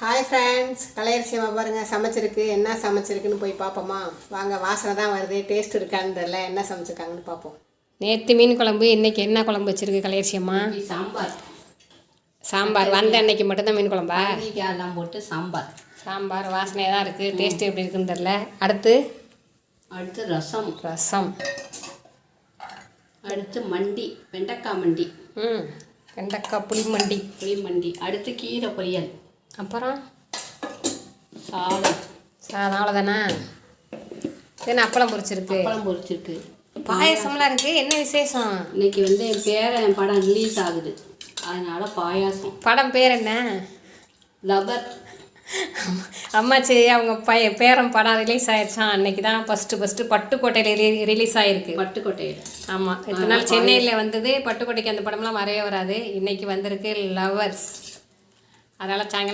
Hi friends, Kalaiyarasi அம்மா பாருங்கள் சமைச்சிருக்கு. என்ன சமைச்சிருக்குன்னு போய் பார்ப்போமா? வாங்க. வாசனை தான் வருது, டேஸ்ட் இருக்கான்னு தெரியல. என்ன சமைச்சிருக்காங்கன்னு பார்ப்போம். நேற்று மீன் குழம்பு, இன்றைக்கி என்ன குழம்பு வச்சுருக்கு கலையரசி அம்மா? சாம்பார். வந்த அன்னைக்கு மட்டும்தான் மீன் குழம்பா? எல்லாம் போட்டு சாம்பார் வாசனையாக தான் இருக்குது. டேஸ்ட்டு எப்படி இருக்குன்னு தெரில. அடுத்து ரசம். அடுத்து மண்டி, வெண்டைக்காய் மண்டி. வெண்டைக்காய் புளி மண்டி. அடுத்து கீரை பொரியல். அப்புறம் சாதம். அவ்வளோதானே? சரி, அப்பளம் பொரிச்சிருக்கு. பாயாசம்லாம் இருக்குது. என்ன விசேஷம் இன்னைக்கு? என் பேரன் படம் ரிலீஸ் ஆகுது, அதனால பாயாசம். படம் பேர் என்ன? லவர். அம்மாச்சி அவங்க பேரன் படம் ரிலீஸ் ஆயிடுச்சான். அன்னைக்கு தான் ஃபஸ்ட்டு பட்டுக்கோட்டையில் ரிலீஸ் ஆகிருக்கு. பட்டுக்கோட்டையில். ஆமாம். இத்தனை நாள் சென்னையில் வந்தது. பட்டுக்கோட்டைக்கு அந்த படம்லாம் வரவே வராது. இன்றைக்கி வந்திருக்கு லவர்ஸ். அதனால் சாயங்காலம்